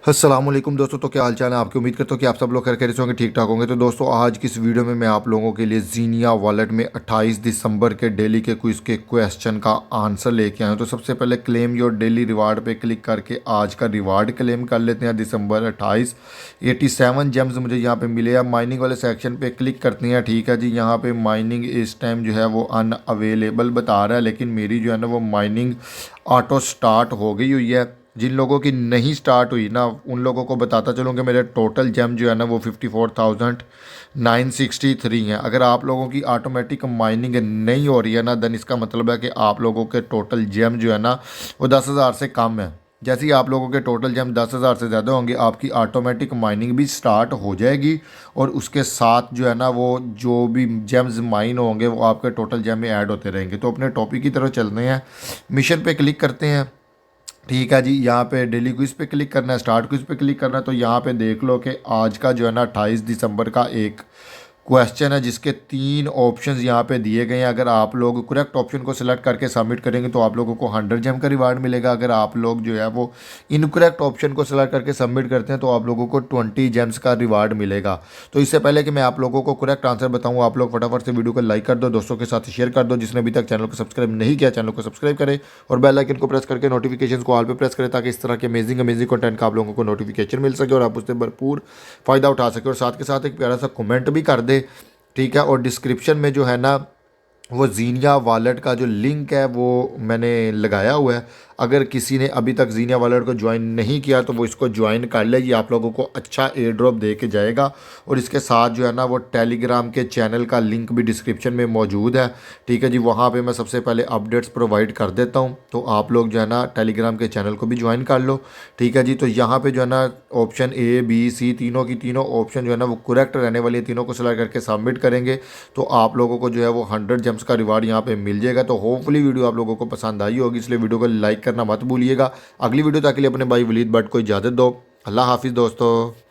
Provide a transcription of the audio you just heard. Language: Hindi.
अस्सलामुअलैकुम दोस्तों, तो क्या हाल चाल है आपकी। उम्मीद करता हूँ कि आप सब लोग खैर खैरियत से होंगे, ठीक ठाक होंगे। तो दोस्तों आज की इस वीडियो में मैं आप लोगों के लिए जीनिया वॉलेट में 28 दिसंबर के डेली के क्विज के क्वेश्चन का आंसर लेके आया हूँ। तो सबसे पहले क्लेम योर डेली रिवार्ड पे क्लिक करके आज का रिवार्ड क्लेम कर लेते हैं। दिसंबर 28 87 जेम्स मुझे यहाँ पे मिले। अब माइनिंग वाले सेक्शन पे क्लिक करते हैं। ठीक है जी, यहाँ पे माइनिंग इस टाइम जो है वो अनअवेलेबल बता रहा है, लेकिन मेरी जो है ना वो माइनिंग ऑटो स्टार्ट हो गई हुई है। जिन लोगों की नहीं स्टार्ट हुई ना उन लोगों को बताता चलूँ कि मेरे टोटल जेम जो है ना वो 54,963 हैं। अगर आप लोगों की ऑटोमेटिक माइनिंग नहीं हो रही है ना, देन इसका मतलब है कि आप लोगों के टोटल जेम जो है ना वो 10,000 से कम है। जैसे ही आप लोगों के टोटल जेम 10,000 से ज़्यादा होंगे, आपकी ऑटोमेटिक माइनिंग भी स्टार्ट हो जाएगी और उसके साथ जो है ना वो जो भी जेम्स माइन होंगे वो आपके टोटल जेम में ऐड होते रहेंगे। तो अपने टॉपिक की तरफ चलते हैं, मिशन पे क्लिक करते हैं। ठीक है जी, यहाँ पे डेली क्विज पे क्लिक करना है, स्टार्ट क्विज पे क्लिक करना है। तो यहाँ पे देख लो कि आज का जो है ना 28 दिसंबर का एक क्वेश्चन है जिसके 3 ऑप्शंस यहाँ पे दिए गए हैं। अगर आप लोग करेक्ट ऑप्शन को सिलेक्ट करके सबमिट करेंगे तो आप लोगों को 100 जेम का रिवार्ड मिलेगा। अगर आप लोग जो है वो इनकरेक्ट ऑप्शन को सिलेक्ट करके सबमिट करते हैं तो आप लोगों को 20 जेम्स का रिवार्ड मिलेगा। तो इससे पहले कि मैं आप लोगों को करेक्ट आंसर बताऊँ, आप लोग फटाफट से वीडियो को लाइक कर दो, दोस्तों के साथ शेयर कर दो। जिसने अभी तक चैनल को सब्सक्राइब नहीं किया चैनल को सब्सक्राइब करें और बेल आइकन को प्रेस करके नोटिफिकेशन को ऑल पे प्रेस करें, ताकि इस तरह के अमेजिंग अमेजिंग कंटेंट का आप लोगों को नोटिफिकेशन मिल सके और आप उससे भरपूर फ़ायदा उठा सके। और साथ के साथ एक प्यारा सा कमेंट भी कर दे। ठीक है, और डिस्क्रिप्शन में जो है ना वो जीनिया वॉलेट का जो लिंक है वो मैंने लगाया हुआ है। अगर किसी ने अभी तक जीनिया वॉलेट को ज्वाइन नहीं किया तो वो इसको ज्वाइन कर ले, ये आप लोगों को अच्छा एयर ड्रॉप दे के जाएगा। और इसके साथ जो है ना वो टेलीग्राम के चैनल का लिंक भी डिस्क्रिप्शन में मौजूद है। ठीक है जी, वहाँ पे मैं सबसे पहले अपडेट्स प्रोवाइड कर देता हूँ, तो आप लोग जो है ना टेलीग्राम के चैनल को भी ज्वाइन कर लो। ठीक है जी, तो यहाँ पे जो है ना ऑप्शन ए बी सी तीनों की तीनों ऑप्शन जो है ना वो करेक्ट रहने वाली है। तीनों को सिलेक्ट करके सबमिट करेंगे तो आप लोगों को जो है वो 100 जेम्स का रिवार्ड यहाँ पे मिल जाएगा। तो होपफुली वीडियो आप लोगों को पसंद आई होगी, इसलिए वीडियो को लाइक करना मत भूलिएगा। अगली वीडियो तक के लिए अपने भाई वलीद भट्ट को इजाज़त दो। अल्लाह हाफिज़ दोस्तों।